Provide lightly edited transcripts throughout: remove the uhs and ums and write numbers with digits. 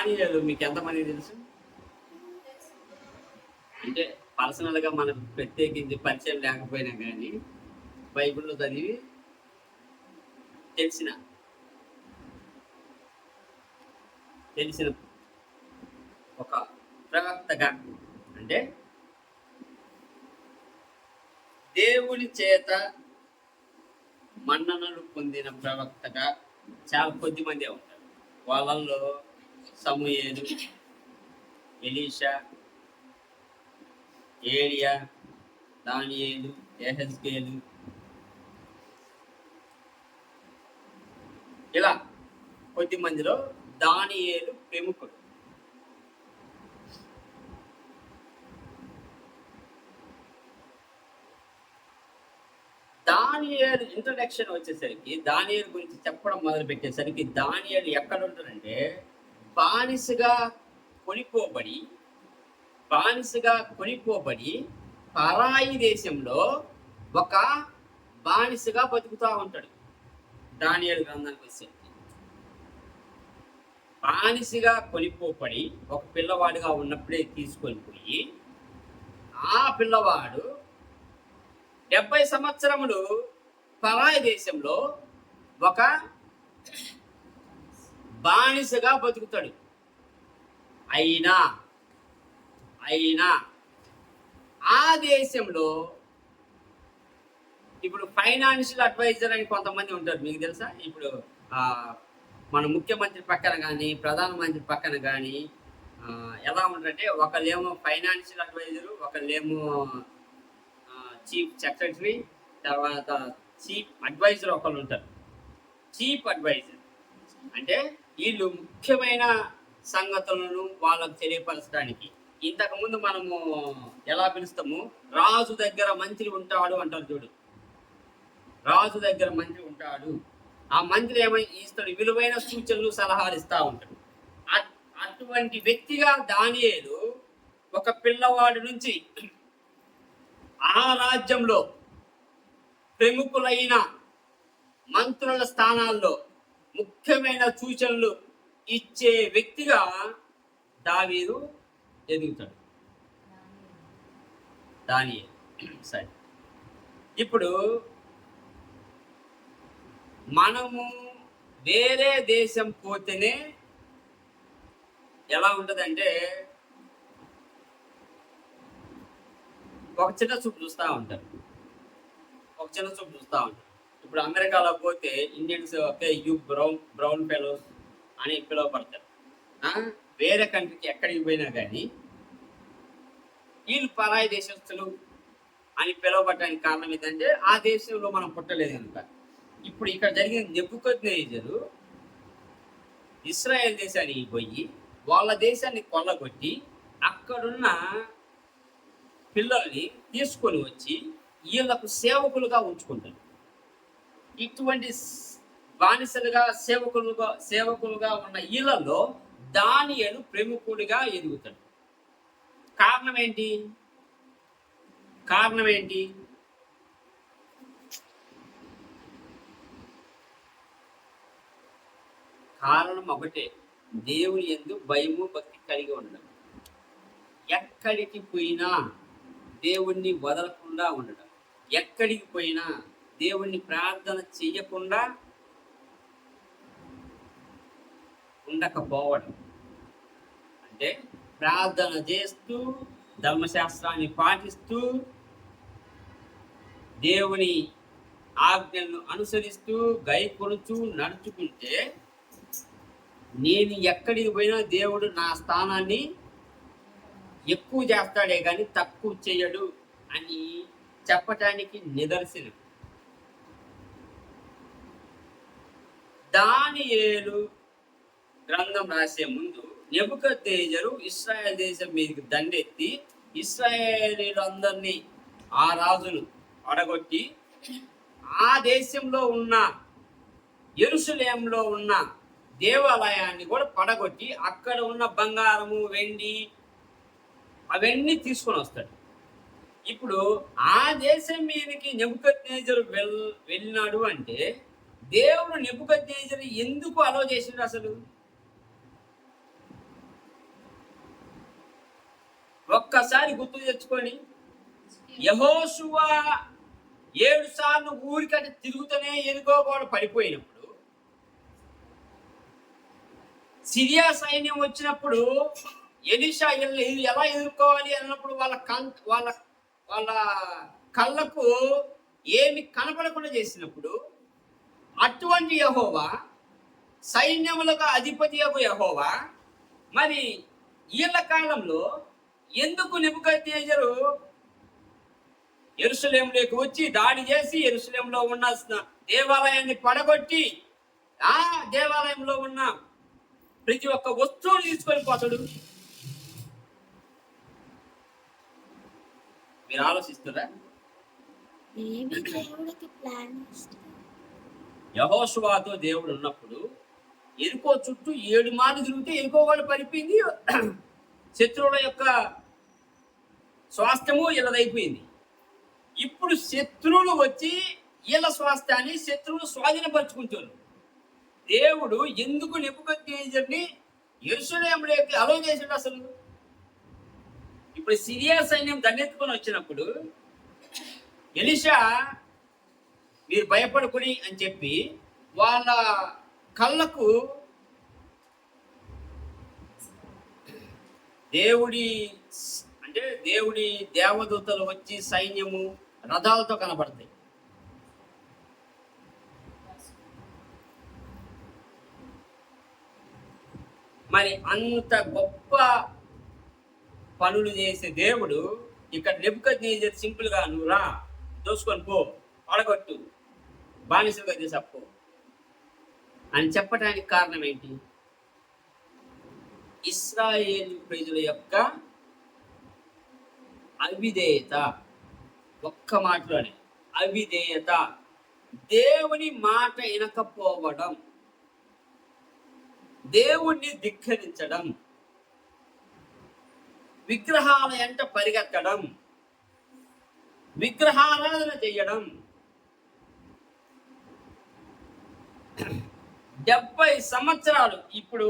దానియేలు మీకు ఎంతమంది తెలుసు? అంటే పర్సనల్గా మనకు ప్రత్యేకించి పరిచయం లేకపోయినా కానీ బైబిల్లో చదివి తెలిసిన ఒక ప్రవక్తగా, అంటే దేవుని చేత మన్ననలు పొందిన ప్రవక్తగా చాలా కొద్ది మందే ఉంటారు. వాళ్ళల్లో సమూయేలు, ఎలీషా, ఏలియా, దానియేలు, యెహెజ్కేలు, ఇలా కొద్ది మందిలో దానియేలు ప్రముఖుడు. దానియేలు ఇంట్రడక్షన్ వచ్చేసరికి, దానియేలు గురించి చెప్పడం మొదలు పెట్టేసరికి, దానియేలు ఎక్కడ ఉంటాడంటే బానిసగా కొనిపోబడి పరాయి దేశంలో ఒక బానిసగా బతుకుతూ ఉంటాడు. దానియేలు గ్రంథానికి వచ్చేసరికి బానిసగా కొనిపోబడి ఒక పిల్లవాడిగా ఉన్నప్పుడే తీసుకొని పోయి, ఆ పిల్లవాడు 70 సంవత్సరములు పరాయి దేశంలో ఒక బానిసగా బతుకుతాడు. అయినా ఆ దేశంలో ఇప్పుడు ఫైనాన్షియల్ అడ్వైజర్ అని కొంతమంది ఉంటారు, మీకు తెలుసా? ఇప్పుడు మన ముఖ్యమంత్రి పక్కన కానీ ప్రధానమంత్రి పక్కన కానీ ఎలా ఉంటారంటే, ఒకళ్ళేమో ఫైనాన్షియల్ అడ్వైజరు, ఒకళ్ళేమో చీఫ్ సెక్రటరీ, తర్వాత చీఫ్ అడ్వైజర్ ఒకళ్ళు ఉంటారు. చీఫ్ అడ్వైజర్ అంటే వీళ్ళు ముఖ్యమైన సంగతులను వాళ్ళకు తెలియపరచడానికి. ఇంతకుముందు మనము ఎలా పిలుస్తాము, రాజు దగ్గర మంత్రి ఉంటాడు అంటారు చూడు. రాజు దగ్గర మంత్రి ఉంటాడు, ఆ మంత్రి ఇస్తాడు, విలువైన సూచనలు సలహాలు ఇస్తూ ఉంటాడు. అటువంటి వ్యక్తిగా దానియేలు ఒక పిల్లవాడి నుంచి ఆ రాజ్యంలో ప్రముఖులైన మంత్రుల స్థానాల్లో ముఖ్యమైన సూచనలు ఇచ్చే వ్యక్తిగా దావీదు ఎదుగుతాడు. దానియేలు. సరే, ఇప్పుడు మనము వేరే దేశం పోతేనే ఎలా ఉంటుందంటే, ఒక చిన్న చూపు చూస్తూ ఉంటారు. ఇప్పుడు అమెరికాలో పోతే ఇండియన్స్ యూ బ్రౌన్ ఫెలోస్ అని పిలువపడతారు. వేరే కంట్రీకి ఎక్కడికి పోయినా కానీ వీళ్ళు పరాయి దేశస్తులు అని పిలువబడడానికి కారణం ఏంటంటే, ఆ దేశంలో మనం పుట్టలేదు కనుక. ఇప్పుడు ఇక్కడ జరిగిన నెబుకద్నెజరు ఇశ్రాయేల్ దేశానికి పోయి వాళ్ళ దేశాన్ని కొల్లగొట్టి అక్కడున్న పిల్లల్ని తీసుకొని వచ్చి వీళ్ళకు సేవకులుగా ఉంచుకుంటారు. ఇటువంటి బానిసలుగా సేవకులుగా ఉన్న వీళ్ళలో దానియేలు ప్రముఖుడిగా ఎదుగుతాడు. కారణం ఏంటి? కారణం ఒకటే, దేవుని యందు భయము భక్తి కలిగి ఉండడం. ఎక్కడికి పోయినా దేవుణ్ణి వదలకుండా ఉండడం, ఎక్కడికి పోయినా దేవుణ్ణి ప్రార్థన చెయ్యకుండా ఉండకపోవడం. అంటే ప్రార్థన చేస్తూ, ధర్మశాస్త్రాన్ని పాటిస్తూ, దేవుని ఆజ్ఞలను అనుసరిస్తూ, గైకొనుచూ నడుచుకుంటే, నేను ఎక్కడికి పోయినా దేవుడు నా స్థానాన్ని ఎక్కువ చేస్తాడే కానీ తక్కువ చేయడు అని చెప్పటానికి నిదర్శనం. దానియేలు గ్రంథం రాసే ముందు నెబుకద్నెజరు ఇశ్రాయేల్ దేశం మీదకి దండెత్తి ఇశ్రాయేలీలందరినీ, ఆ రాజును అడగొట్టి, ఆ దేశంలో ఉన్న యెరూషలేములో ఉన్న దేవాలయాన్ని కూడా పడగొట్టి అక్కడ ఉన్న బంగారము, వెండి అవన్నీ తీసుకొని వస్తాడు. ఇప్పుడు ఆ దేశం మీదకి నెబుకద్నెజరు వెళ్ళినాడు అంటే దేవుడు నెబుకద్నెజరు ఎందుకు అలౌ చేసిండు? అసలు ఒక్కసారి గుర్తు తెచ్చుకొని యెహోషువ 7 సార్లు ఊరికట్ట తిరుగుతూనే ఎదుకోకుండా పడిపోయినప్పుడు, సిరియా సైన్యం వచ్చినప్పుడు ఎలీషా ఎలా ఎదుర్కోవాలి అన్నప్పుడు వాళ్ళ వాళ్ళ కళ్ళకు ఏమి కనపడకుండా చేసినప్పుడు, అటువంటి యెహోవా, సైన్యములకు అధిపతి యెహోవా మరి వీళ్ళ కాలంలో ఎందుకు నెబుకద్నెజరు యెరూషలేములోకి వచ్చి దాడి చేసి యెరూషలేములో ఉన్న దేవాలయాన్ని పడగొట్టి ఆ దేవాలయంలో ఉన్న ప్రతి ఒక్క వస్తువుని తీసుకొని పోతాడు? మీరు ఆలోచిస్తారా? యెహోషువతో దేవుడు ఉన్నప్పుడు ఎరుకో చుట్టూ 7 మార్లు తిరిగితే ఎరుకో వాళ్ళు పడిపోయింది. శత్రువుల యొక్క స్వాస్థ్యము వీళ్ళదైపోయింది. ఇప్పుడు శత్రువులు వచ్చి వీళ్ళ స్వాస్థ్యాన్ని శత్రువులు స్వాధీనపరుచుకుంటారు. దేవుడు ఎందుకు నెబుకద్నెజరుని యెరూషలేములోకి అలో చేసాడు అసలు? ఇప్పుడు సిరియా సైన్యం దండెత్తుకొని వచ్చినప్పుడు ఎలీషా మీరు భయపడకుడి అని చెప్పి వాళ్ళ కళ్ళకు దేవుడి దేవదూతలు వచ్చి సైన్యము రథాలతో కనబడతాయి. మరి అంత గొప్ప పనులు చేసే దేవుడు ఇక్కడ నెబుకద్నెజరు సింపుల్ గా నువ్వు రా, దోసుకొని పో, పడగొట్టు, బానిసలుగా చేసప్పో అని చెప్పడానికి కారణం ఏంటి? ఇశ్రాయేలు ప్రజల యొక్క అవిధేయత. ఒక్క మాటలోనే అవిధేయత, దేవుని మాట వినకపోవడం, దేవుణ్ణి ధిక్కరించడం, విగ్రహాల ఎంట పరిగెత్తడం, విగ్రహారాధన చేయడం. 70 సంవత్సరాలు, ఇప్పుడు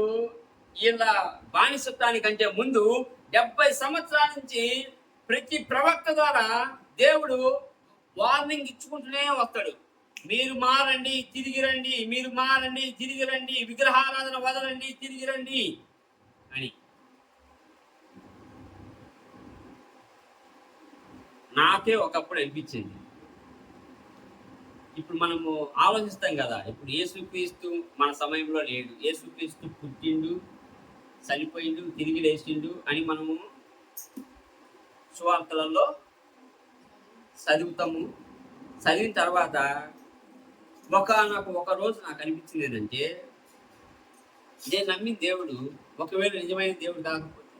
వీళ్ళ బానిసత్వానికంటే ముందు 70 సంవత్సరాల నుంచి ప్రతి ప్రవక్త ద్వారా దేవుడు వార్నింగ్ ఇచ్చుకుంటూనే వస్తాడు. మీరు మారండి, తిరిగి రండి, మీరు మారండి, తిరిగి రండి, విగ్రహారాధన వదలండి, తిరిగి రండి అని. నాకే ఒకప్పుడు అనిపించింది, ఇప్పుడు మనము ఆలోచిస్తాం కదా, ఇప్పుడు యేసుక్రీస్తు మన సమయంలో లేడు, యేసుక్రీస్తు పుట్టిండు, చనిపోయిండు, తిరిగి లేచిండు అని మనము సువార్తలలో చదువుతాము. చదివిన తర్వాత ఒక రోజు నాకు అనిపించింది ఏంటంటే, నేను నమ్మిన దేవుడు ఒకవేళ నిజమైన దేవుడు కాకపోతే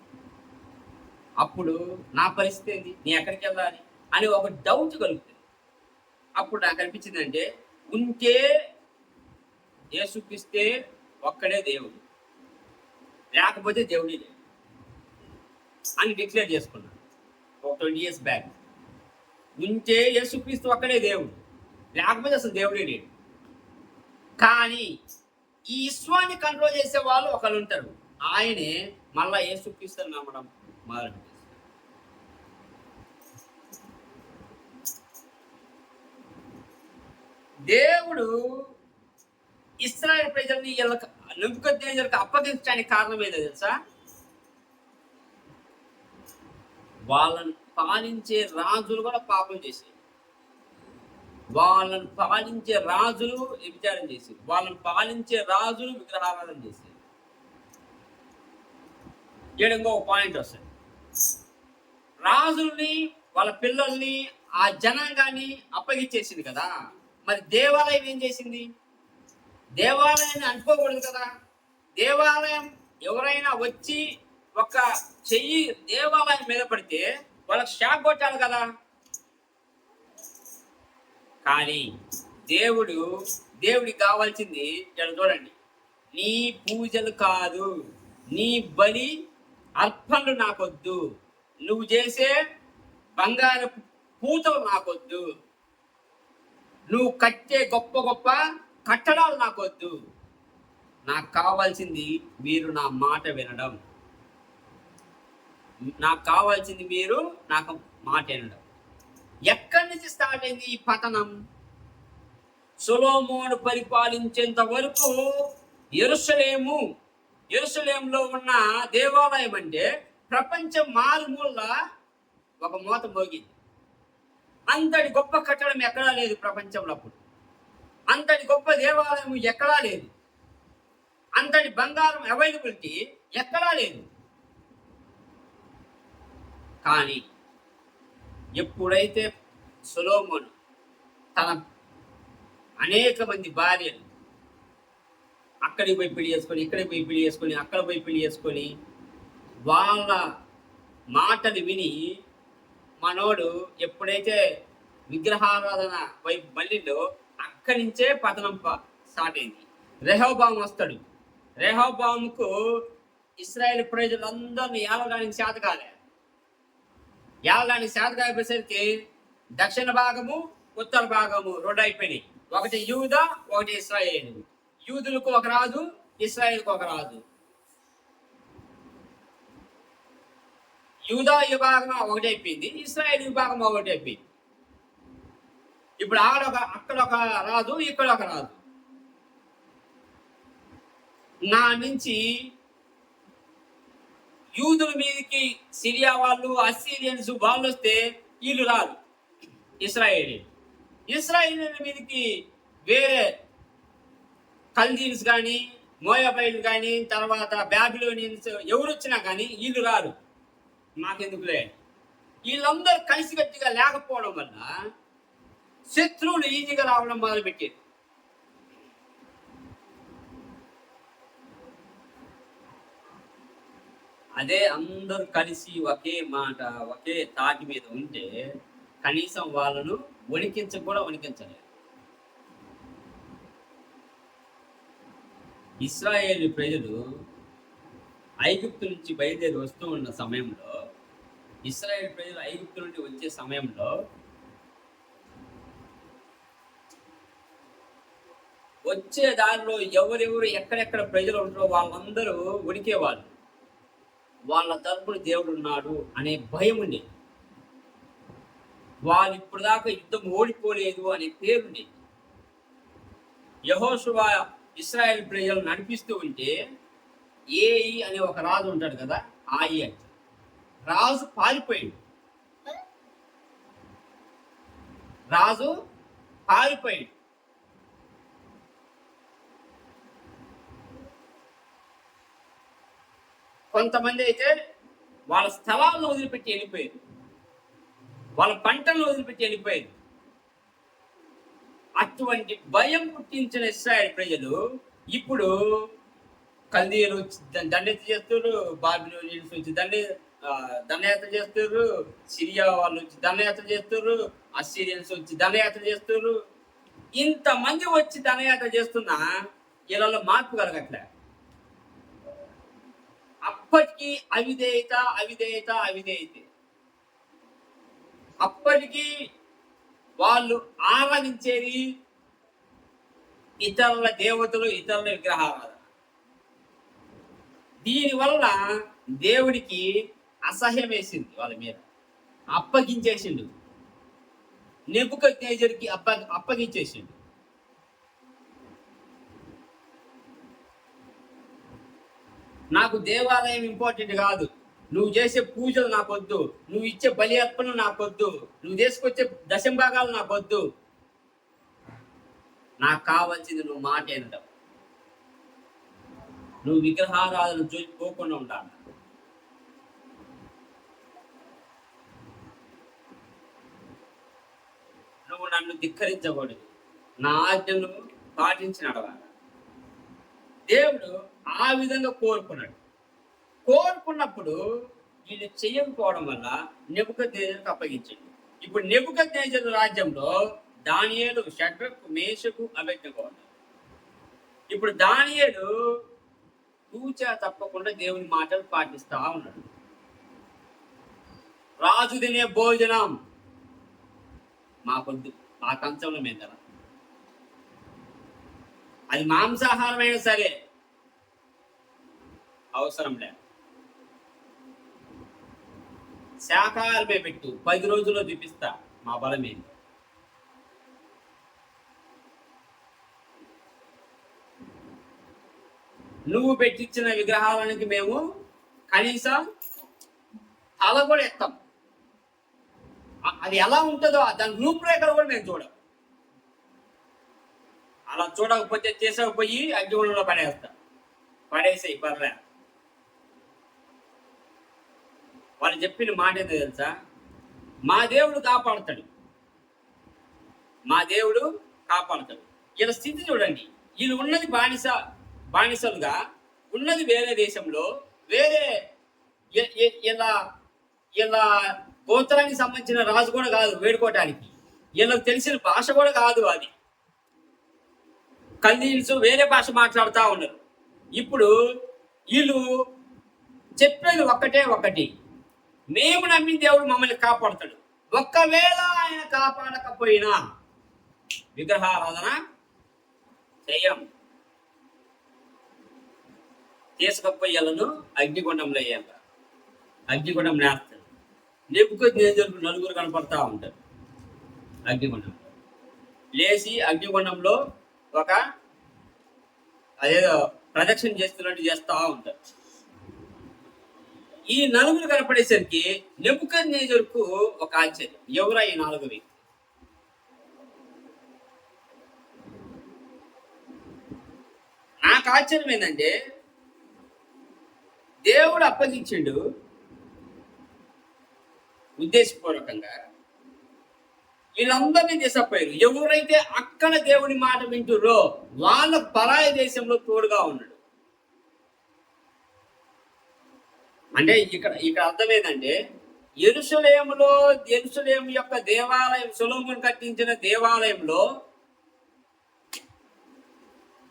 అప్పుడు నా పరిస్థితి ఏంటి, నేను ఎక్కడికి వెళ్ళాలి అని ఒక డౌట్ కలుగుతుంది. అప్పుడు నాకు అనిపించింది అంటే, ఉంటే యేసుక్రీస్తే ఒక్కడే దేవుడు, లేకపోతే దేవుడే లేదు అని డిక్లేర్ చేసుకున్నాను ఒక 20 years బ్యాక్. ఉంటే యేసుక్రీస్తు ఒక్కడే దేవుడు, లేకపోతే అసలు దేవుడే లేడు. కానీ ఈ విశ్వాన్ని కంట్రోల్ చేసే వాళ్ళు ఒకళ్ళు ఉంటారు, ఆయనే మళ్ళా యేసుక్రీస్తుని నమ్మడం మొదలు. దేవుడు ఇశ్రాయేలు ప్రజల్ని నెబుకద్నెజరుకు అప్పగించడానికి కారణం ఏదో తెలుసా? వాళ్ళని పాలించే రాజులు కూడా పాపం చేసేది, వాళ్ళని పాలించే రాజులు వ్యభిచారం చేసేది, వాళ్ళని పాలించే రాజులు విగ్రహారాధన చేసేది. ఇంకో పాయింట్ వస్తుంది, రాజుల్ని వాళ్ళ పిల్లల్ని ఆ జనాంగాన్ని అప్పగించేసింది కదా, మరి దేవాలయం ఏం చేసింది? దేవాలయాన్ని అంటుకోకూడదు కదా. దేవాలయం ఎవరైనా వచ్చి ఒక చెయ్యి దేవాలయం మీద పడితే వాళ్ళకి షాక్ కొట్టాలి కదా. కానీ దేవుడికి కావాల్సింది ఇక్కడ చూడండి, నీ పూజలు కాదు, నీ బలి అర్పణలు నాకొద్దు, నువ్వు చేసే బంగారు పూతలు నాకొద్దు, నువ్వు కట్టే గొప్ప గొప్ప కట్టడాలు నాకొద్దు, నాకు కావాల్సింది మీరు నా మాట వినడం. నాకు కావాల్సింది మీరు నాకు మాట వినడం. ఎక్కడి నుంచి స్టార్ట్ అయింది ఈ పతనం? సొలొమోను పరిపాలించేంత వరకు యెరూషలేములో ఉన్న దేవాలయం అంటే ప్రపంచం మారుమూల ఒక మోత మోగింది. అంతటి గొప్ప కట్టడం ఎక్కడా లేదు ప్రపంచంలో. అప్పుడు అంతటి గొప్ప దేవాలయం ఎక్కడా లేదు. అంతటి బంగారం అవైలబిలిటీ ఎక్కడా లేదు. కానీ ఎప్పుడైతే సొలొమోను తన అనేక మంది భార్యలు అక్కడికి పోయి పెళ్లి చేసుకొని, ఇక్కడికి పోయి పెళ్లి చేసుకొని, అక్కడ పోయి పెళ్లి చేసుకొని, వాళ్ళ మాటలు విని మనోడు ఎప్పుడైతే విగ్రహారాధన వైపు మళ్ళీలో అక్కడి నుంచే పతనం స్టార్ట్ అయింది. రెహోబాము వస్తాడు. రెహోబాముకు ఇశ్రాయేల్ ప్రజలందరినీ ఏలడానికి చేత కాలే. ఏలడానికి చేత కాకపోయేసరికి దక్షిణ భాగము, ఉత్తర భాగము రెండు అయిపోయినాయి. ఒకటి యూదా, ఒకటి ఇశ్రాయేలు. యూదులకు ఒక రాజు, ఇశ్రాయేలుకు ఒక రాజు. యూదా విభాగం ఒకటి అయిపోయింది, ఇశ్రాయేల్ విభాగం ఒకటి అయిపోయింది. ఇప్పుడు అక్కడ ఒక రాజు, ఇక్కడ ఒక రాజు. నా నుంచి యూదుల మీదకి సిరియా వాళ్ళు, అస్సీరియన్స్ వాళ్ళు వస్తే వీళ్ళు రాదు. ఇశ్రాయేలీయుల మీదకి వేరే కల్దీన్స్ కానీ, మోయాబైలు కానీ, తర్వాత బాబిలోనియన్స్ ఎవరు వచ్చినా కానీ వీళ్ళు రారు. మాకెందుకులే. వీళ్ళందరూ కలిసికట్టుగా లేకపోవడం వల్ల శత్రువులు ఈజీగా రావడం మొదలుపెట్టారు. అదే అందరూ కలిసి ఒకే మాట, ఒకే తాటి మీద ఉంటే కనీసం వాళ్ళను వణికించలేదు. ఇశ్రాయేలు ప్రజలు ఐగుప్తు నుంచి బయలుదేరి వస్తూ ఉన్న సమయంలో, ఇశ్రాయేలు ప్రజలు ఐగుప్తు నుండి వచ్చే సమయంలో వచ్చే దారిలో ఎవరెవరు ఎక్కడెక్కడ ప్రజలు ఉంటారో వాళ్ళందరూ వణికేవాళ్ళు. వాళ్ళ తరపున దేవుడు ఉన్నాడు అనే భయం ఉండేది. వాళ్ళు ఇప్పుడు దాకా యుద్ధం ఓడిపోలేదు అనే పేరుండేది. యెహోషువ ఇశ్రాయేల్ ప్రజలు నడిపిస్తూ ఉంటే ఏయి అనే ఒక రాజు ఉంటాడు కదా, ఆయి అంటే రాజు పారిపోయాడు. కొంతమంది అయితే వాళ్ళ స్థలాలను వదిలిపెట్టి వెళ్ళిపోయారు, వాళ్ళ పంటలను వదిలిపెట్టి వెళ్ళిపోయారు. అటువంటి భయం పుట్టించిన ఇశ్రాయేల్ ప్రజలు ఇప్పుడు కల్దీయులు వచ్చి దండెత్త చేస్తారు, బాబిలోనియన్స్ వచ్చి దండయాత్ర చేస్తారు, సిరియా వాళ్ళు వచ్చి దండయాత్ర చేస్తారు, అస్సీరియన్స్ వచ్చి దండయాత్ర చేస్తారు. ఇంతమంది వచ్చి దండయాత్ర చేస్తున్నా వీళ్ళలో మార్పు కలగట్లే. అప్పటికి అవిధేయత. అప్పటికి వాళ్ళు ఆరాధించేది ఇతరుల దేవతలు, ఇతరుల విగ్రహారాధన. దీనివల్ల దేవుడికి అసహ్యం వేసింది, వాళ్ళ మీద అప్పగించేసిండు. నెబుకద్నెజరుకి అప్పగించేసిండు. నాకు దేవాలయం ఇంపార్టెంట్ కాదు, నువ్వు చేసే పూజలు నాకొద్దు, నువ్వు ఇచ్చే బలి అర్పణ నాకొద్దు, నువ్వు తీసుకొచ్చే దశంభాగాలు నాకొద్దు. నాకు కావాల్సింది నువ్వు మాట వినడం, నువ్వు విగ్రహారాధన చూసిపోకుండా ఉండాలి. నువ్వు నన్ను ధిక్కరించకూడదు, నా ఆజ్ఞను పాటించి నడవాలి. దేవుడు ఆ విధంగా కోరుకున్నప్పుడు వీళ్ళు చేయకపోవడం వల్ల నెబుకద్నెజరుకు అప్పగించండి. ఇప్పుడు నెబుకద్నెజరు రాజ్యంలో దానియేలు, షడ్రకు, మేషకు, అబేద్నెగో ఉన్నారు. ఇప్పుడు దానియేలు తూచా తప్పకుండా దేవుని మాటలు పాటిస్తా ఉన్నాడు. రాజు తినే భోజనం మాకొద్దు, ఆ కంచంలో మీద అది మాంసాహారమైనా సరే అవసరం లేదు. శాకాహారమే పెట్టు, 10 రోజుల్లో చూపిస్తా మా బలమేంటి. నువ్వు పెట్టించిన విగ్రహాలకి మేము కనీసం తల కూడా ఎత్తాం. అది ఎలా ఉంటుందో దాని రూపురేఖలు కూడా మేము చూడం. అలా చూడకపోతే చేసకపోయి అగ్నిగుండంలో పడేస్తా. పడేసేయి పర్లే. వాళ్ళు చెప్పిన మాట ఏంటో తెలుసా? మా దేవుడు కాపాడుతాడు, మా దేవుడు కాపాడుతాడు. వీళ్ళ స్థితి చూడండి. వీళ్ళు ఉన్నది బానిసలుగా ఉన్నది వేరే దేశంలో, వేరే ఇలా ఇలా గోత్రానికి సంబంధించిన రాజు కూడా కాదు వేడుకోవటానికి. వీళ్ళకి తెలిసిన భాష కూడా కాదు అది. కల్దీయులు వేరే భాష మాట్లాడుతూ ఉన్నారు. ఇప్పుడు వీళ్ళు చెప్పేది ఒకటి, మేము నమ్మిన దేవుడు మమ్మల్ని కాపాడుతాడు. ఒక్కవేళ ఆయన కాపాడకపోయినా విగ్రహారాధన చెయ్యం. తీసుకపోయేళ్ళను అగ్నిగుండంలో వేయాల. అగ్నిగుండం నేస్తాడు. నెబుకద్నెజరు నలుగురు కనపడతా ఉంటారు అగ్నిగుండంలో. లేచి అగ్నిగుండంలో ఒక అదేదో ప్రదక్షిణ చేస్తున్నట్టు చేస్తూ ఉంటారు. ఈ నలుగురు కనపడేసరికి నెబుకద్నెజరుకు ఒక ఆశ్చర్యం, ఎవరా ఈ నలుగురు? నాకు ఆశ్చర్యం ఏంటంటే, దేవుడు అప్పగించిండు ఉద్దేశపూర్వకంగా, వీళ్ళందరినీ తీసుకుపోయారు. ఎవరైతే అక్కడ దేవుని మాట వింటుర్రో వాళ్ళ పరాయి దేశంలో తోడుగా ఉన్నాడు. అంటే ఇక్కడ అర్థం ఏంటంటే, యెరూషలేము యొక్క దేవాలయం, సొలొమోను కట్టించిన దేవాలయంలో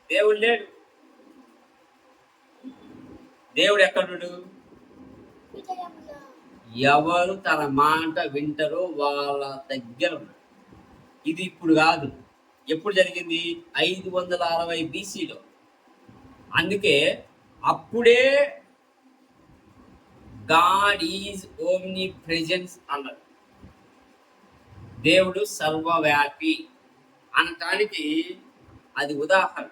దేవుడు లేడు. దేవుడు ఎక్కడున్నాడు? ఎవరు తన మాట వింటారో వాళ్ళ దగ్గర ఉన్నాడు. ఇది ఇప్పుడు కాదు, ఎప్పుడు జరిగింది? 560 BCలో. అందుకే అప్పుడే గాడ్ ఈజ్ ఓమ్ని ప్రెజెన్స్ అన్నారు. దేవుడు సర్వవ్యాపి అనటానికి అది ఉదాహరణ.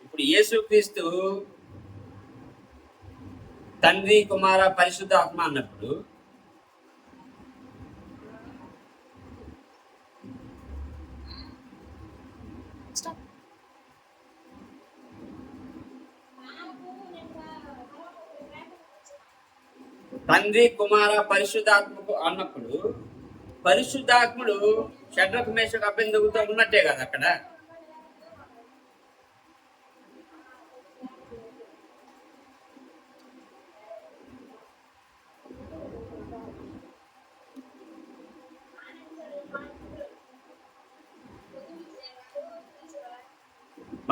ఇప్పుడు యేసుక్రీస్తు తండ్రి, కుమార, పరిశుద్ధ ఆత్మ అన్నప్పుడు తండ్రి, కుమార, పరిశుద్ధాత్మకు అన్నప్పుడు పరిశుద్ధాత్ముడు షడ్రకు, మేషకు, అబేద్నెగోతో ఉన్నట్టే కదా అక్కడ.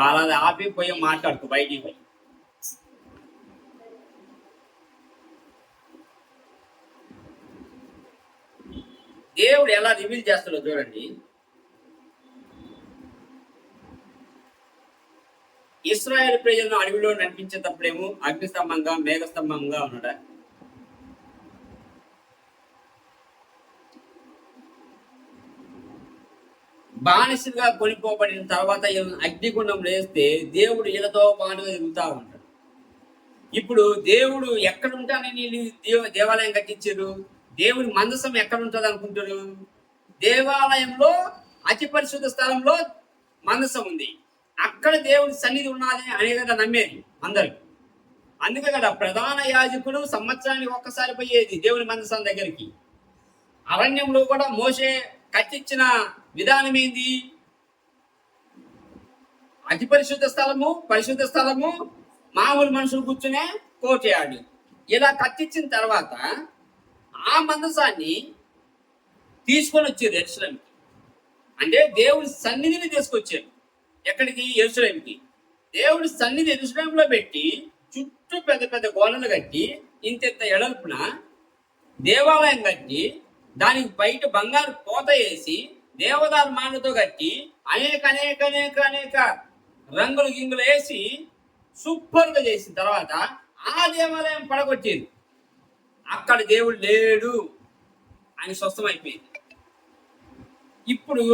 బాగా ఆపి పోయి మాట్లాడుకో బయటికి పోయి. దేవుడు ఎలా రివీల్ చేస్తాడో చూడండి. ఇశ్రాయేలు ప్రజలను అడవిలో నడిపించేటప్పుడేమో అగ్నిస్తంభంగా, మేఘస్తంభంగా ఉన్నాడా? బానిసలుగా కొనిపోబడిన తర్వాత అగ్నిగుండం వేస్తే దేవుడు వీళ్ళతో పాటుగా తిరుగుతూ ఉంటాడు. ఇప్పుడు దేవుడు ఎక్కడ ఉంటానని దేవాలయం కట్టించారు? దేవుడి మందసం ఎక్కడ ఉంటుంది అనుకుంటారు? దేవాలయంలో అతి పరిశుద్ధ స్థలంలో మందసం ఉంది. అక్కడ దేవుడి సన్నిధి ఉన్నది అనే కదా నమ్మేది అందరు. అందుకే కదా ప్రధాన యాజకుడు సంవత్సరానికి ఒక్కసారి పోయేది దేవుని మందసం దగ్గరికి. అరణ్యంలో కూడా మోషే కట్టించిన విధానం ఏంది? అతి పరిశుద్ధ స్థలము, పరిశుద్ధ స్థలము, మామూలు మనుషులు కూర్చునే కోటయాడు. ఇలా కట్టించిన తర్వాత ఆ మందసాన్ని తీసుకొని వచ్చారు యెరూషలేముకి. అంటే దేవుడి సన్నిధిని తీసుకొచ్చారు. ఎక్కడికి? యెరూషలేముకి. దేవుడి సన్నిధి యెరూషలేములో పెట్టి చుట్టూ పెద్ద పెద్ద గోడలు కట్టి ఇంత ఎడల్పున దేవాలయం కట్టి దానికి బయట బంగారు పోత వేసి దేవదారు మాటలతో కట్టి అనేక అనేక అనేక అనేక రంగులు గింగులు వేసి సూపర్గా చేసిన తర్వాత ఆ దేవాలయం పడగొట్టేది. అక్కడ దేవుడు లేడు అని స్వస్థమైపోయింది. ఇప్పుడు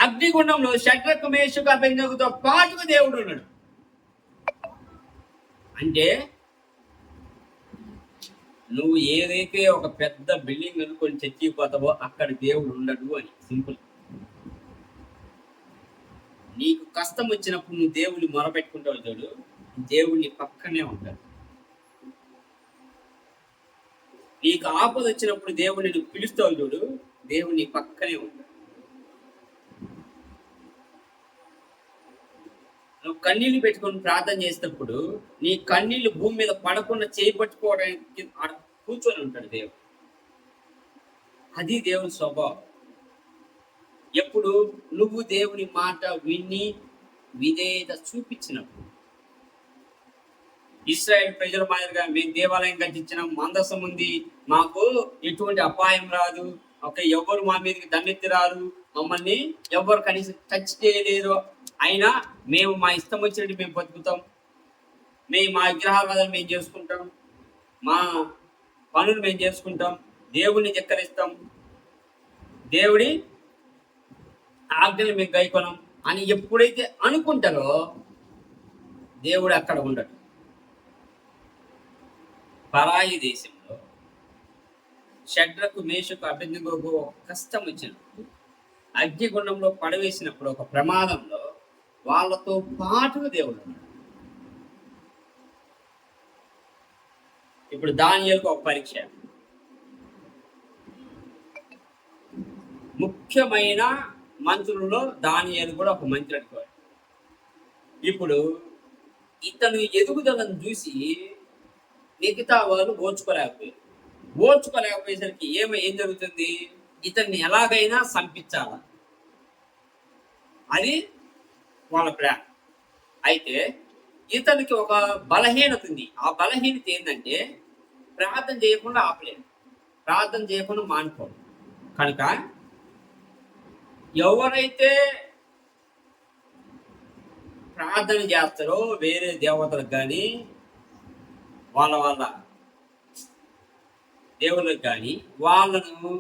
అగ్నిగుండంలో షడ్రకు మేషకు అబేద్నెగోతో పాటుగా దేవుడు ఉన్నాడు. అంటే నువ్వు ఏదైతే ఒక పెద్ద బిల్డింగ్ అనుకొని చచ్చిపోతావో అక్కడ దేవుడు ఉండడు అని సింపుల్. నీకు కష్టం వచ్చినప్పుడు నువ్వు దేవుడిని మొరపెట్టుకుంటావు చూడు, దేవుడిని పక్కనే ఉంటాడు. నీకు ఆపద వచ్చినప్పుడు దేవుడిని నువ్వు పిలుస్తావు చూడు, దేవుడిని పక్కనే ఉంటాడు. నువ్వు కన్నీళ్లు పెట్టుకొని ప్రార్థన చేసేటప్పుడు నీ కన్నీళ్లు భూమి మీద పడకుండా చేపట్టుకోవడానికి కూర్చొని ఉంటాడు దేవుడు. అది దేవుని స్వభావం. ఎప్పుడు నువ్వు దేవుని మాట విని విధేయత చూపించినప్పుడు. ఇశ్రాయేల్ ప్రజల మాదిరిగా మేము దేవాలయం కట్టించిన మందసం ఉంది, మాకు ఎటువంటి అపాయం రాదు, ఎవరు మా మీదకి దండెత్తి రారు, మమ్మల్ని ఎవరు కనీసం టచ్ చేయలేరు, అయినా మేము మా ఇష్టం వచ్చినట్టు మేము బతుకుతాం, మేము మా విగ్రహారాధన మేము చేసుకుంటాం, మా పనులు మేము చేసుకుంటాం, దేవుడిని ధిక్కరిస్తాం, దేవుడి ఆజ్ఞలు మేము గైకొనం అని ఎప్పుడైతే అనుకుంటారో దేవుడు అక్కడ ఉండడు. పరాయి దేశంలో షడ్రకు మేషకు అబేద్నెగోకు కష్టం వచ్చినప్పుడు, అగ్నిగుండంలో పడవేసినప్పుడు, ఒక ప్రమాదంలో వాళ్ళతో పాటుగా దేవుడు ఉన్నాడు. ఇప్పుడు దానియేలుకు ఒక పరీక్ష. ముఖ్యమైన మంత్రులలో దానియేలు కూడా ఒక మంత్రి అనుకోవాలి. ఇప్పుడు ఇతను ఎదుగుదలను చూసి మిగతా వాళ్ళు ఓర్చుకోలేకపోయేసరికి ఏం జరుగుతుంది, ఇతన్ని ఎలాగైనా సంపించాల, అది వాళ్ళ ప్లాన్. అయితే ఇతనికి ఒక బలహీనత ఉంది. ఆ బలహీనత ఏంటంటే ప్రార్థన చేయకుండా ఆపలేదు, ప్రార్థన చేయకుండా మానుకోడు. కనుక ఎవరైతే ప్రార్థన చేస్తారో వేరే దేవతలకు కానీ వాళ్ళ దేవుళ్ళకి కానీ వాళ్ళను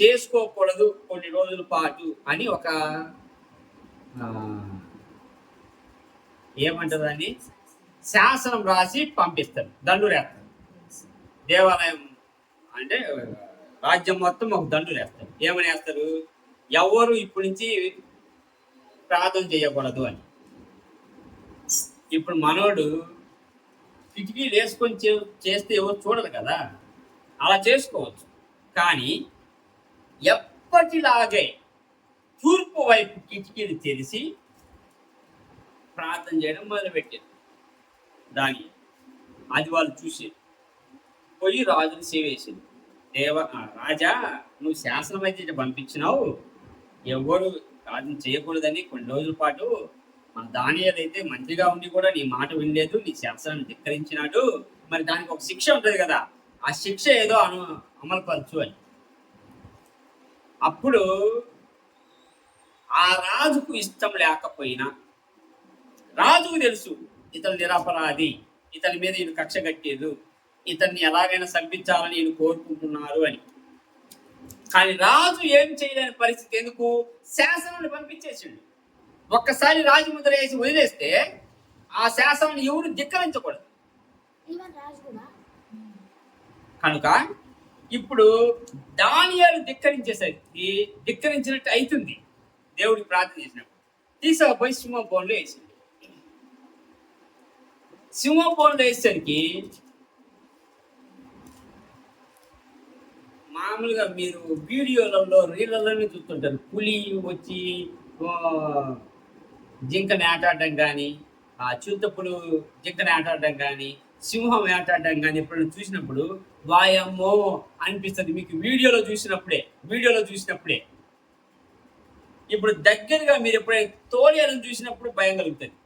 చేసుకోకూడదు కొన్ని రోజుల పాటు అని ఒక ఏమంటారు అని శాసనం రాసి పంపిస్తారు, దండులు వేస్తారు. దేవాలయం అంటే రాజ్యం మొత్తం ఒక దండులు వేస్తారు. ఏమని వేస్తారు, ఎవరు ఇప్పటి నుంచి ప్రార్థన చేయకూడదు అని. ఇప్పుడు మనోడు కిటికీలు వేసుకొని చేస్తే ఎవరు చూడదు కదా, అలా చేసుకోవచ్చు. కానీ ఎప్పటిలాగే తూర్పు వైపు కిటికీలు తెరిచి ప్రార్థన చేయడం మొదలుపెట్టారు. అది వాళ్ళు చూసి పోయి రాజుని సేవేసింది. రాజా, నువ్వు శాసనం అయితే పంపించినావు, ఎవరు ప్రార్థన చేయకూడదని కొన్ని రోజుల పాటు. మన దానియేలు అయితే మంత్రిగా ఉండి కూడా నీ మాట వినలేదు, నీ శాసనాన్ని ధిక్కరించినాడు, మరి దానికి ఒక శిక్ష ఉంటుంది కదా, ఆ శిక్ష ఏదో అమలుపరచు అని. అప్పుడు ఆ రాజుకు ఇష్టం లేకపోయినా, రాజుకు తెలుసు ఇతను నిరపరాధి, ఇతని మీద ఈయన కక్ష కట్టారు, ఇతన్ని ఎలాగైనా సంపించాలని ఈయన కోరుకుంటున్నారు అని. కానీ రాజు ఏం చేయలేని పరిస్థితి. ఎందుకు? శాసనాన్ని పంపించేసిండు. ఒక్కసారి రాజముద్ర వేసి వదిలేస్తే ఆ శాసనాన్ని ఎవరు ధిక్కరించకూడదు. కనుక ఇప్పుడు దానియేలు ధిక్కరించినట్టు అవుతుంది. దేవుడికి ప్రార్థన చేసినప్పుడు తీసుకుపోయి సింహబోన్లో వేసింది. సింహబోన్లో వేసేసరికి మామూలుగా మీరు వీడియోలలో రీళ్ళలోనే చూస్తుంటారు, పులి వచ్చి జింకని ఆటాడడం కానీ, ఆ చింతపులు జింకని ఆటాడడం కానీ, సింహం ఆటాడడం కానీ ఎప్పుడైనా చూసినప్పుడు వాయమ్మో అనిపిస్తుంది మీకు వీడియోలో చూసినప్పుడే. ఇప్పుడు దగ్గరగా మీరు ఎప్పుడైనా తోడేలను చూసినప్పుడు భయం కలుగుతుంది.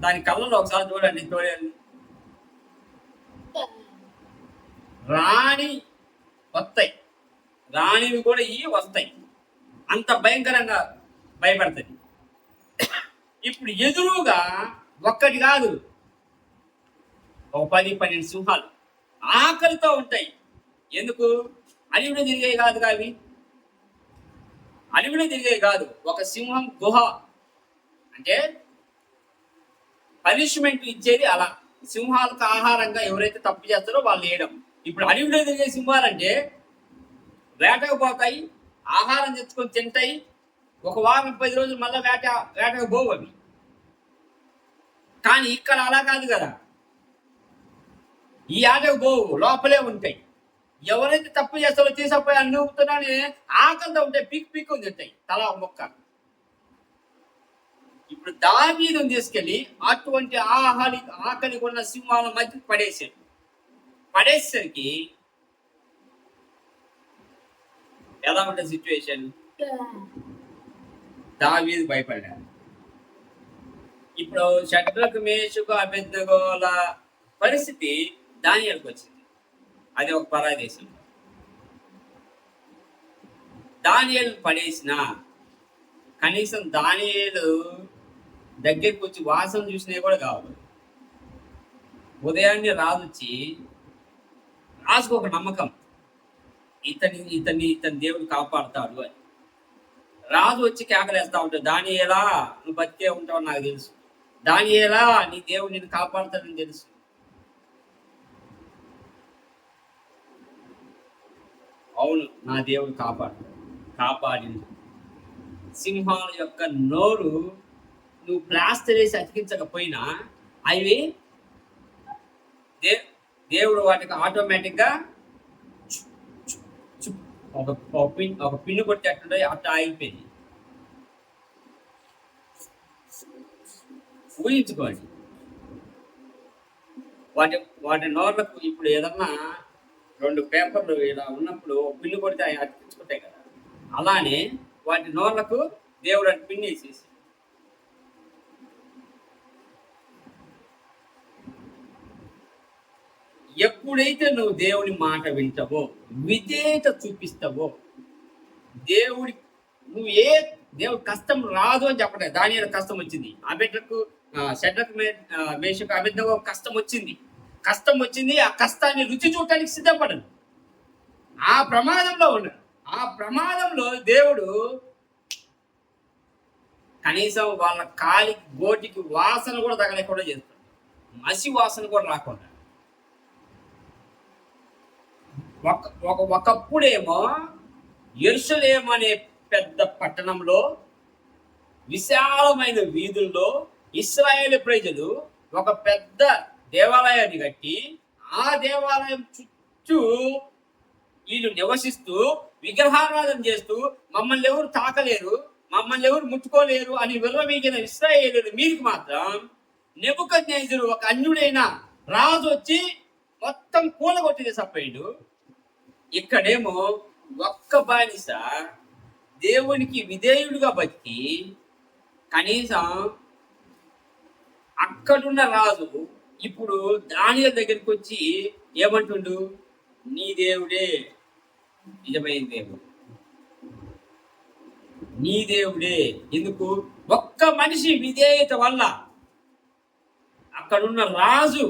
దాని కళ్ళలో ఒకసారి చూడండి తోడేలు. రాణివి కూడా వస్తాయి, అంత భయంకరంగా భయపడుతుంది. ఇప్పుడు ఎదురుగా ఒక్కటి కాదు ఒక 10-12 సింహాలు ఆకలితో ఉంటాయి. ఎందుకు? అడవిలో తిరిగేవి కాదుగా అవి. అడవిలో తిరిగేవి కాదు. ఒక సింహం గుహ అంటే పనిష్మెంట్ ఇచ్చేది అలా. సింహాలకు ఆహారంగా ఎవరైతే తప్పు చేస్తారో వాళ్ళు వేయడం. ఇప్పుడు అడవిలో తిరిగే సింహాలంటే వేటకు పోతాయి, ఆహారం తెచ్చుకొని తింటాయి. ఒక వారం 10 రోజులు మళ్ళీ వేటకు పోవు అవి. కానీ ఇక్కడ అలా కాదు కదా. ఈ ఆటకు పోవు, లోపలే ఉంటాయి. ఎవరైతే తప్పు చేస్తారో తీసుకుపోయి నూపుతున్నానే ఆకలితో ఉంటాయి, పిక్ తింటాయి తలా ఒక మొక్క. ఇప్పుడు దావీదును తీసుకెళ్ళి అటువంటి ఆకలి కొన్న సింహాల మధ్య పడేసరికి ఎలా ఉంటుంది సిచ్యువేషన్? దావీదు భయపడ్డాడు. ఇప్పుడు షడ్రకు మేషకు అబేద్నెగోల పరిస్థితి దానియేలుకు వచ్చింది. అది ఒక పరాయి దేశం. దానియేలు పడేసిన కనీసం దానియేలు దగ్గరికి వచ్చి వాసన చూసినవి కూడా కావాలి. ఉదయాన్నే రాజు వచ్చి, రాజుకు ఒక నమ్మకం, ఇతని దేవుడు కాపాడుతాడు అని. రాజు వచ్చి కేకలేస్తా ఉంటాడు, దానియేలా నువ్వు బతికే ఉంటావు నాకు తెలుసు, దానియేలా నీ దేవుడు నిన్ను కాపాడుతాడని తెలుసు. అవును, నా దేవుడు కాపాడింది. సింహాల యొక్క నోరు నువ్వు ప్లాస్టర్ వేసి అతికించకపోయినా అవి దేవుడు వాటికి ఆటోమేటిక్గా ఒక పిన్ను కొట్టేట్టుండే అట్లా ఆగిపోయింది. ఊహించుకోండి. వాటి నోర్లకు ఇప్పుడు ఏదన్నా 2 పేపర్లు ఇలా ఉన్నప్పుడు పిన్ను కొడితే అవి అతికించుకుంటాయి కదా, అలానే వాటి నోర్లకు దేవుడు అటు పిన్ను వేసేసి. ఎప్పుడైతే నువ్వు దేవుని మాట వింటావో, విధేయత చూపిస్తావో, దేవుడి దేవుడి కష్టం రాదు అని చెప్పలేదు. దానియేలు కష్టం వచ్చింది, షడ్రకు మేషకు అబేద్నెగో కష్టం వచ్చింది. ఆ కష్టాన్ని రుచి చూడటానికి సిద్ధపడను. ఆ ప్రమాదంలో ఉన్నాడు. ఆ ప్రమాదంలో దేవుడు కనీసం వాళ్ళ కాలికి గోటికి వాసన కూడా తగలేకుండా చేస్తాడు. మసి వాసన కూడా రాకుండా. ఒకప్పుడేమో యెరూషలేము అనే పెద్ద పట్టణంలో విశాలమైన వీధుల్లో ఇశ్రాయేలు ప్రజలు ఒక పెద్ద దేవాలయాన్ని కట్టి, ఆ దేవాలయం చుట్టూ వీళ్ళు నివసిస్తూ విగ్రహారాధన చేస్తూ మమ్మల్ని ఎవరు తాకలేరు, మమ్మల్ని ఎవరు ముట్టుకోలేరు అని విర్రవీగిన ఇశ్రాయేలు మీరికి మాత్రం నెబుకద్నెజరు ఒక అన్యుడైన రాజు వచ్చి మొత్తం కూలగొట్టి సపోయాడు. ఇక్కడేమో ఒక్క బానిస దేవునికి విధేయుడిగా బతికి కనీసం అక్కడున్న రాజు ఇప్పుడు దానియేలు దగ్గరికి వచ్చి ఏమంటుండు? నీ దేవుడే నిజమైన దేవుడు, నీ దేవుడే. ఎందుకు? ఒక్క మనిషి విధేయత వల్ల అక్కడున్న రాజు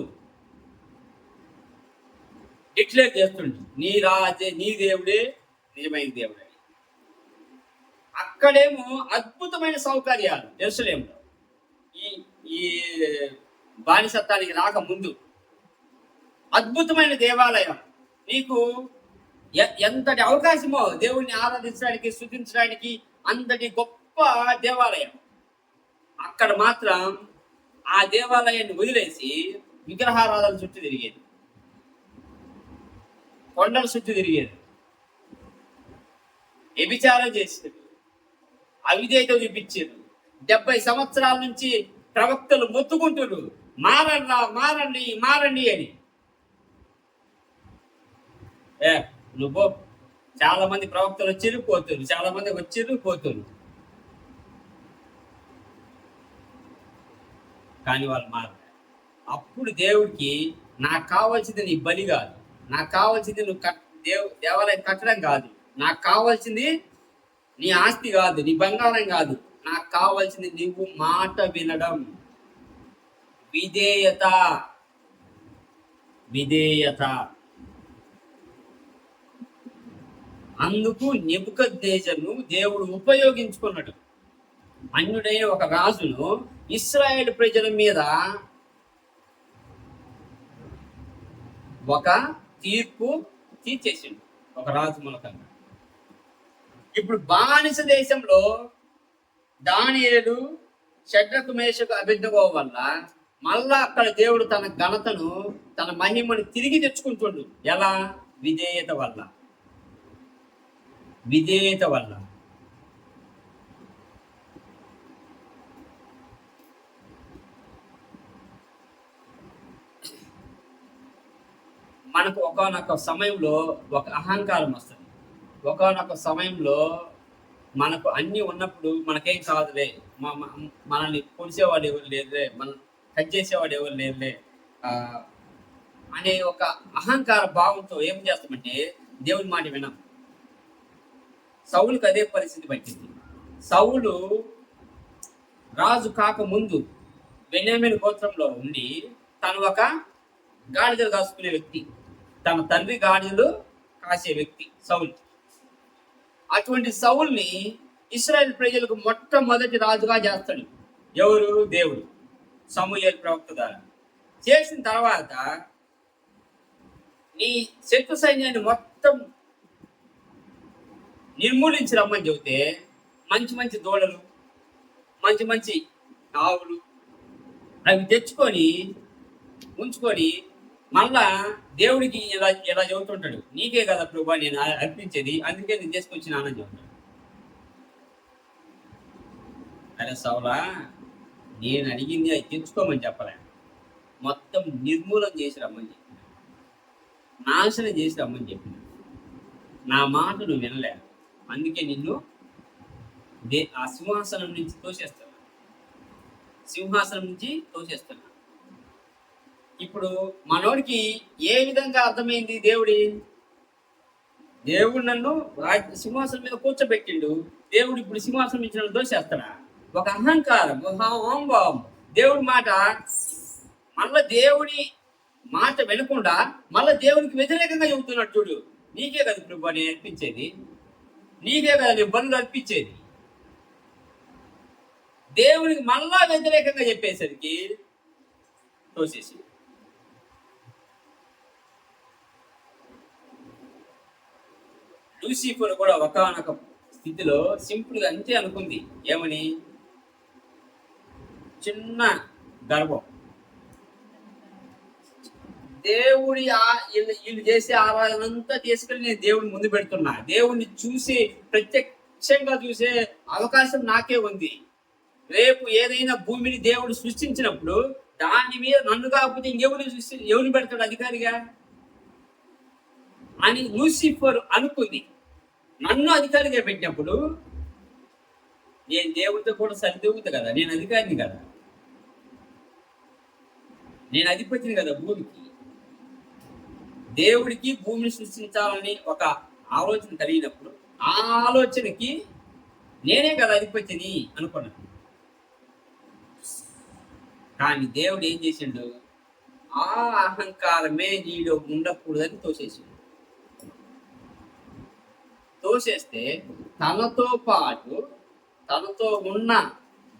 డిక్లేర్ చేస్తుండు, నీ దేవుడే నిజమైన దేవుడే. అక్కడేమో అద్భుతమైన సౌకర్యాలు యెరూషలేములో ఈ బానిసత్వానికి రాక ముందు అద్భుతమైన దేవాలయం. నీకు ఎంతటి అవకాశమో దేవుణ్ణి ఆరాధించడానికి, స్తుతించడానికి, అంతటి గొప్ప దేవాలయం. అక్కడ మాత్రం ఆ దేవాలయాన్ని వదిలేసి విగ్రహారాధన చుట్టూ తిరిగేది, కొండల చుట్టూ తిరిగేది, వ్యభిచారం చేసేది, అవిధేయత చూపించారు. 70 సంవత్సరాల నుంచి ప్రవక్తలు మొత్తుకుంటున్నారు, మారండి అని. నువ్వు చాలా మంది ప్రవక్తలు వచ్చిర్రు పోతున్నారు, చాలా మంది వచ్చిర్రు పోతున్నారు, కానీ వాళ్ళు మారు. అప్పుడు దేవుడికి నాకు కావాల్సింది నీ బలి కాదు, నాకు కావాల్సింది నువ్వు దేవాలయం కట్టడం కాదు, నాకు కావాల్సింది నీ ఆస్తి కాదు, నీ బంగారం కాదు, నాకు కావాల్సింది నువ్వు మాట వినడం, విధేయత. విధేయత. అందుకు నెబుకద్నెజరును దేవుడు ఉపయోగించుకున్నాడు. అన్యుడైన ఒక రాజును ఇశ్రాయేల్ ప్రజల మీద ఒక తీర్పు తీర్చేసిండు, ఒక రాజు మూలకంగా. ఇప్పుడు బానిస దేశంలో దానియేలు, షడ్రకు, మేషకు, అబేద్నెగో వల్ల మళ్ళా అక్కడ దేవుడు తన ఘనతను, తన మహిమను తిరిగి తెచ్చుకుంటుండు. ఎలా? విధేయత వల్ల. విధేయత వల్ల. మనకు ఒకానొక సమయంలో ఒక అహంకారం వస్తుంది. ఒకానొక సమయంలో మనకు అన్నీ ఉన్నప్పుడు మనకేం కాదులే, మనల్ని పొడిచేవాడు ఎవరు లేదులే, మనం కట్ చేసేవాడు ఎవరు లేదులే అనే ఒక అహంకార భావంతో ఏం చేస్తామంటే దేవుని మాట వినం. సౌలుకి అదే పరిస్థితి పట్టింది. సౌలు రాజు కాకముందు బెన్యామీను గోత్రంలో ఉండి తను ఒక గాడిదలు కాసుకునే వ్యక్తి, తన తండ్రి గాడిదలు కాసే వ్యక్తి సౌలు. అటువంటి సౌల్ని ఇశ్రాయేల్ ప్రజలకు మొట్టమొదటి రాజుగా చేస్తాడు. ఎవరు? దేవుడు సమూయేలు ప్రవక్త ద్వారా. చేసిన తర్వాత నీ శత్రు సైన్యాన్ని మొత్తం నిర్మూలించి రమ్మని చెబితే మంచి మంచి దూడలు, మంచి మంచి ఆవులు అవి తెచ్చుకొని ఉంచుకొని మళ్ళా దేవుడికి ఇలా ఇలా చెబుతుంటాడు, నీకే కదా ప్రభా నేను అర్పించేది, అందుకే నేను తీసుకొచ్చినానని చెబుతాడు. అరే సౌలా, నేను అడిగింది అది తెచ్చుకోమని చెప్పలే, మొత్తం నిర్మూలన చేసి రమ్మని చెప్పిన, నాశనం చేసి రమ్మని చెప్పిన. నా మాట నువ్వు వినలే, అందుకే నిన్ను ఆ సింహాసనం నుంచి తోసేస్తున్నా, సింహాసనం నుంచి తోసేస్తున్నా. ఇప్పుడు మనోడికి ఏ విధంగా అర్థమైంది? దేవుడు నన్ను సింహాసనం మీద కూర్చోబెట్టిండు, దేవుడు ఇప్పుడు సింహాసనం ఇచ్చిన దోషేస్తాడా? ఒక అహంకారం, అహంభావం. దేవుడి మాట మళ్ళా దేవుడి మాట వినకుండా మళ్ళా దేవునికి వ్యతిరేకంగా చెబుతున్నాడు. చూడు, నీకే కదా ప్రభు నేను అర్పించేది, నీకే కదా నేను బలులు అర్పించేది. దేవునికి మళ్ళా వ్యతిరేకంగా చెప్పేసరికి తోసేసి. లూసిఫర్ కూడా ఒకానొక స్థితిలో సింపుల్ గా అంతే అనుకుంది. ఏమని? చిన్న గర్వం, దేవుడి వీళ్ళు చేసే ఆరాధన అంతా తీసుకెళ్ళి నేను దేవుడిని ముందు పెడుతున్నా, దేవుడిని చూసి ప్రత్యక్షంగా చూసే అవకాశం నాకే ఉంది. రేపు ఏదైనా భూమిని దేవుడు సృష్టించినప్పుడు దాని మీద నన్ను కాకపోతే ఎవరిని పెడతాడు అధికారిగా అని లూసిఫర్ అనుకుంది. నన్ను అధికారిగా పెట్టినప్పుడు నేను దేవుడితో కూడా సరిదూగుతా కదా, నేను అధికారిని కదా, నేను అధిపతిని కదా భూమికి. దేవుడికి భూమిని సృష్టించాలని ఒక ఆలోచన కలిగినప్పుడు ఆ ఆలోచనకి నేనే కదా అధిపతిని అనుకున్నాను. కానీ దేవుడు ఏం చేసిండు? ఆ అహంకారమే నీలో ఉండకూడదని తోసేసిండు. తోసేస్తే తనతో పాటు తనతో ఉన్న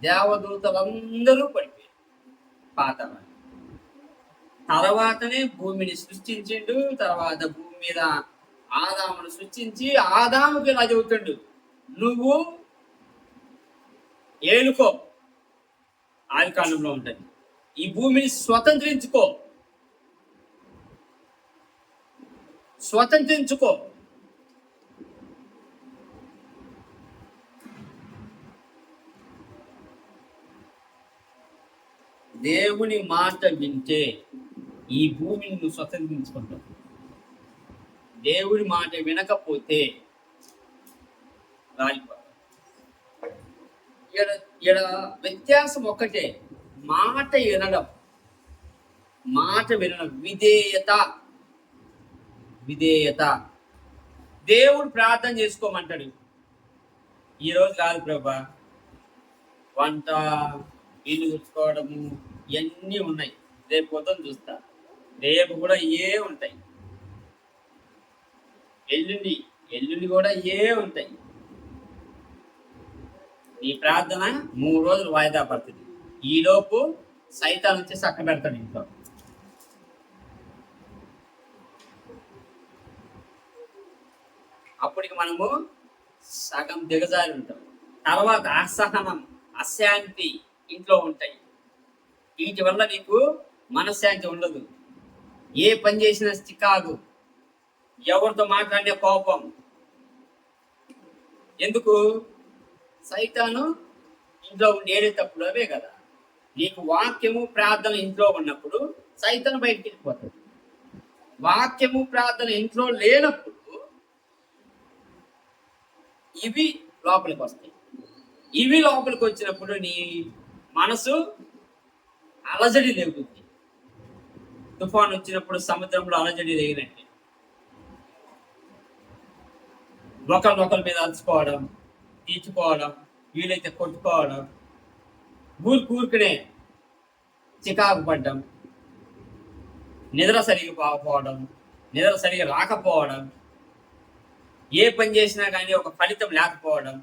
దేవదూతలందరూ పడిపోయారు పాతాళానికి. తర్వాతనే భూమిని సృష్టించిండు. తర్వాత భూమి మీద ఆదామును సృష్టించి ఆదాముకి ఇలా చెబుతాడు, నువ్వు ఏలుకో, ఆదికాండంలో ఉంటుంది, ఈ భూమిని స్వతంత్రించుకో. దేవుని మాట వింటే ఈ భూమిని నువ్వు స్వతంత్రించుకుంటావు. దేవుడి మాట వినకపోతే రాలిపోతావు. ఇక్కడ వ్యత్యాసం ఒక్కటే, మాట వినడం. విధేయత. దేవుడు ప్రార్థన చేసుకోమంటాడు. ఈరోజు కాదు ప్రభా, వంట, ఇల్లు తుడుచుకోవడము ఇవన్నీ ఉన్నాయి, రేపు పొద్దున చూస్తా. రేపు కూడా ఏ ఉంటాయి, ఎల్లుండి ఎల్లుండి కూడా ఏ ఉంటాయి. ఈ ప్రార్థన 3 రోజులు వాయిదా పడుతుంది. ఈలోపు సైతాన్ వచ్చి చక్క పెడతాడు ఇంట్లో. అప్పటికి మనము సగం దిగజారి ఉంటాం. తర్వాత అసహనం, అశాంతి ఇంట్లో ఉంటాయి. వీటి వల్ల నీకు మనశ్శాంతి ఉండదు, ఏ పని చేసినా చికాకు, ఎవరితో మాట్లాడిన కోపం. ఎందుకు? సైతాను ఇంట్లో ఉండేటప్పుడు అవే కదా. నీకు వాక్యము ప్రార్థన ఇంట్లో ఉన్నప్పుడు సైతాను బయటికి వెళ్ళిపోతాడు. వాక్యము ప్రార్థన ఇంట్లో లేనప్పుడు ఇవి లోపలికి వస్తాయి. ఇవి లోపలికి వచ్చినప్పుడు నీ మనసు అలజడి లేగుతుంది. తుఫాన్ వచ్చినప్పుడు సముద్రంలో అలజడి లేగినట్టే. ఒకరి మీద అలుచుకోవడం, తీర్చుకోవడం, వీలైతే కొట్టుకోవడం, కూరుకునే చికాకు పడ్డం, నిద్ర సరిగా పోకపోవడం, నిద్ర సరిగా రాకపోవడం, ఏ పని చేసినా కానీ ఒక ఫలితం లేకపోవడం,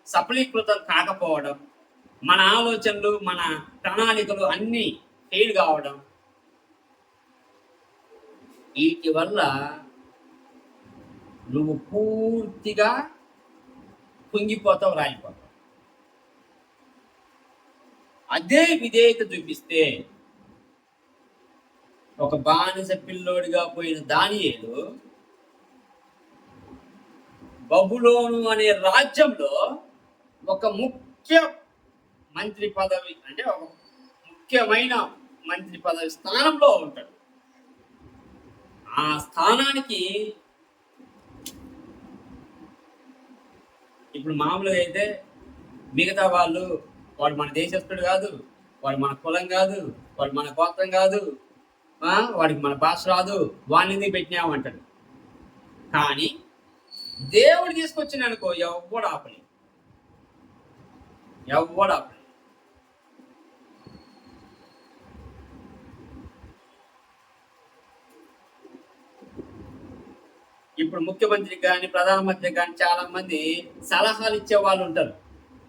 సఫలీకృతం కాకపోవడం, మన ఆలోచనలు, మన ప్రణాళికలు అన్నీ ఫెయిల్ కావడం, వీటి వల్ల నువ్వు పూర్తిగా కుంగిపోతావు, రాలిపోతావు. అదే విధేయత చూపిస్తే ఒక బానిస పిల్లోడిగా పోయిన దానియేలు బబులోను అనే రాజ్యంలో ఒక ముఖ్య మంత్రి పదవి, అంటే ఒక ముఖ్యమైన మంత్రి పదవి స్థానంలో ఉంటాడు. ఆ స్థానానికి ఇప్పుడు మామూలుగా అయితే మిగతా వాడు మన దేశస్తుడు కాదు, వాడు మన కులం కాదు, వాడు మన గోత్రం కాదు, వాడికి మన భాష రాదు, వాడిని పెట్టినామంటాడు. కానీ దేవుడు తీసుకొచ్చిన అనుకో, ఎవడు ఆపని. ఇప్పుడు ముఖ్యమంత్రికి కానీ ప్రధానమంత్రికి కానీ చాలా మంది సలహాలు ఇచ్చే వాళ్ళు ఉంటారు.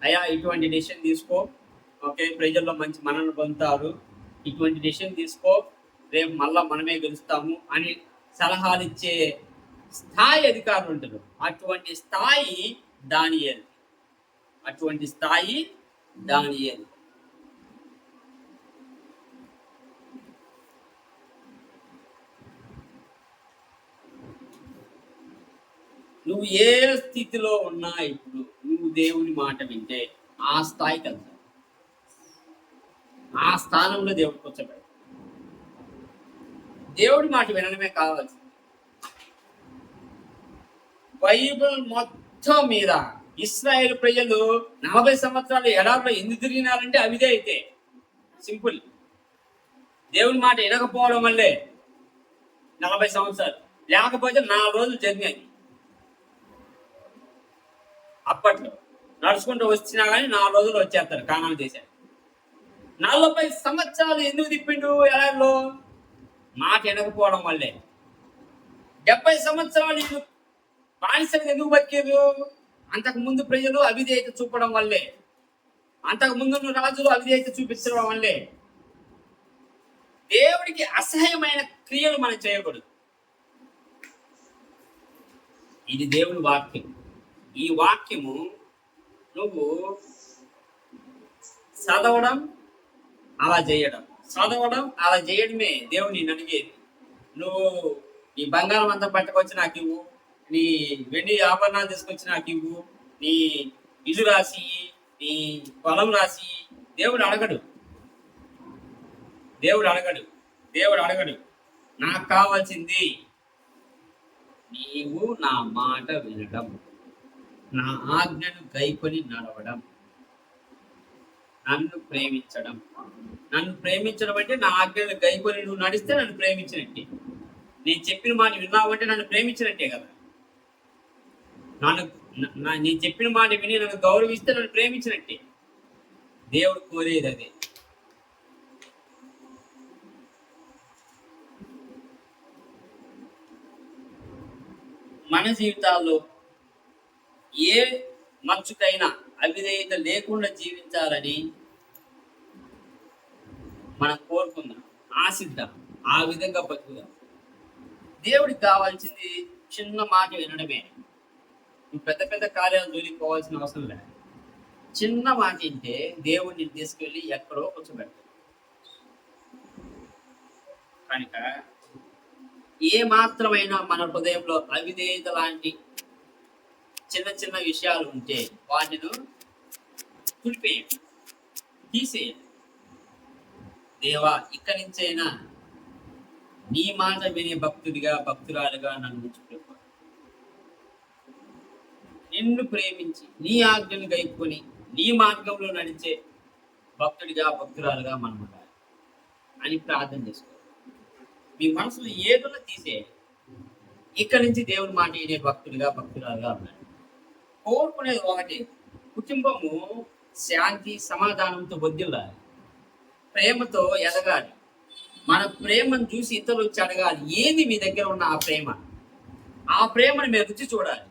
అయ్యా ఇటువంటి డెసిషన్ తీసుకో, ఓకే, ప్రజల్లో మంచి మనల్ని పొందుతారు, ఇటువంటి డెసిషన్ తీసుకో, రేపు మళ్ళా మనమే గెలుస్తాము అని సలహాలు ఇచ్చే స్థాయి అధికారులు ఉంటారు. అటువంటి స్థాయి దానియేలు. నువ్వు ఏ స్థితిలో ఉన్నా ఇప్పుడు నువ్వు దేవుని మాట వింటే ఆ స్థాయికి వెళ్తావు. ఆ స్థానంలో దేవుడు కూర్చోబెడతాడు. దేవుడి మాట వినడమే కావాల్సింది. బైబిల్ మొత్తం మీద ఇశ్రాయేలు ప్రజలు 40 సంవత్సరాలు ఎడారిలో ఎందుకు తిరిగినారంటే అవిదే. అయితే సింపుల్, దేవుని మాట వినకపోవడం వల్లే 40 సంవత్సరాలు. లేకపోతే 4 రోజులు జర్నీ అది. అప్పట్లో నడుచుకుంటూ వచ్చినా కానీ 4 రోజులు వచ్చేస్తారు కానాను దేశానికి. 40 సంవత్సరాలు ఎందుకు తిప్పిండు ఎడారిలో? మాట వినకపోవడం వల్లే. 70 సంవత్సరాలు బానిసలు ఎందుకు బతికేరు? అంతకు ముందు ప్రజలు అవిధేయత చూపడం వల్లే. అంతకు ముందు రాజులు అవిధేయత చూపించడం వల్లే. దేవుడికి అసహ్యమైన క్రియలు మనం చేయకూడదు. ఇది దేవుని వాక్యం. ఈ వాక్యము నువ్వు చదవడం, అలా చేయడమే దేవుని అడిగేది. నువ్వు నీ బంగారం అంతా పట్టుకొచ్చి నాకు ఇవ్వు, నీ వెండి ఆభరణాలు తీసుకొచ్చి నాకు ఇవ్వు, నీ ఇల్లు రాసి, నీ పొలం రాసి దేవుడు అడగడు. నాకు కావాల్సింది నీవు నా మాట వినడం, నా ఆజ్ఞను గైకొని నడవడం, నన్ను ప్రేమించడం. నన్ను ప్రేమించడం అంటే నా ఆజ్ఞను గైకొని నువ్వు నడిస్తే నన్ను ప్రేమించినట్టే. నేను చెప్పిన మాట విన్నావంటే నన్ను ప్రేమించినట్టే కదా. నేను చెప్పిన మాట విని నన్ను గౌరవిస్తే నన్ను ప్రేమించినట్టే. దేవుడు కోరేది అదే. మన జీవితాల్లో ఏ మచ్చుకైనా అవిధేయత లేకుండా జీవించాలని మనం కోరుకుందాం, ఆశిద్దాం, ఆ విధంగా బతుకుదాం. దేవుడికి కావాల్సింది చిన్న మాట వినడమే. నువ్వు పెద్ద పెద్ద కార్యాలు జోలికి అవసరం లేదు. చిన్న మాట వింటే దేవుడిని తీసుకెళ్ళి ఎక్కడో కూర్చోబెడతాడు. కనుక ఏ మాత్రమైనా మన హృదయంలో అవిధేయత లాంటి చిన్న చిన్న విషయాలు ఉంటే వాటిని తుడిపేయండి, తీసేయండి. దేవా, ఇక్కడి నుంచైనా నీ మాట వినే భక్తుడిగా భక్తురాలుగా నన్ను ఉంచుకో. నిన్ను ప్రేమించి నీ ఆజ్ఞను గైకొని నీ మార్గంలో నడిచే భక్తుడిగా భక్తురాలుగా మనం ఉండాలి అని ప్రార్థన చేసుకో. మీ మనసులో ఏదైనా తీసేయండి. ఇక్కడి నుంచి దేవుని మాట వినే భక్తుడిగా భక్తురాలుగా ఉండాలి. కోరుకునేది ఒకటి, కుటుంబము శాంతి సమాధానంతో వదిలాలి, ప్రేమతో ఎదగాలి. మన ప్రేమను చూసి ఇతరులు వచ్చి అడగాలి, ఏది మీ దగ్గర ఉన్న ఆ ప్రేమ? ఆ ప్రేమను మేము రుచి చూడాలి.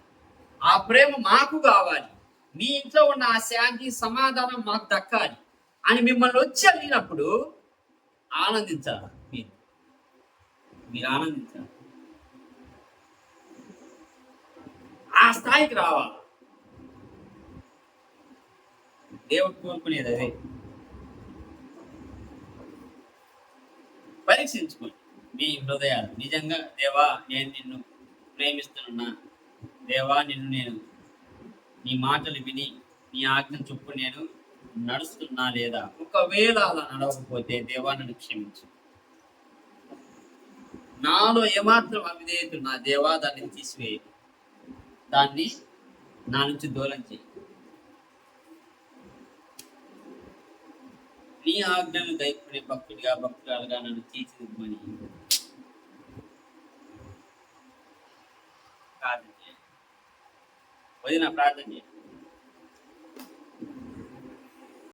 ఆ ప్రేమ మాకు కావాలి. మీ ఇంట్లో ఉన్న ఆ శాంతి సమాధానం మాకు దక్కాలి అని మిమ్మల్ని వచ్చి అడిగినప్పుడు ఆనందించాలి. మీరు ఆనందించాలి, ఆ స్థాయికి రావాలి. దేవుడు కోరుకునేది అదే. పరీక్షించుకోండి మీ హృదయాలు. నిజంగా దేవా, నేను నిన్ను ప్రేమిస్తున్నా, దేవా నిన్ను నేను నీ మాటలు విని నీ ఆజ్ఞ చొప్పు నేను నడుస్తున్నా లేదా? ఒకవేళ అలా నడవకపోతే దేవా నన్ను క్షమించు. నాలో ఏమాత్రం అవిధేయత నా దేవా దాన్ని తీసివేయి, దాన్ని నా నుంచి దూరం చేయి. నీ ఆజ్ఞను గైకొనే భక్తుడిగా భక్తురాలుగా నన్ను తీర్చిదిద్దమని ప్రార్థన చేయండి. వదిన ప్రార్థన చేయండి.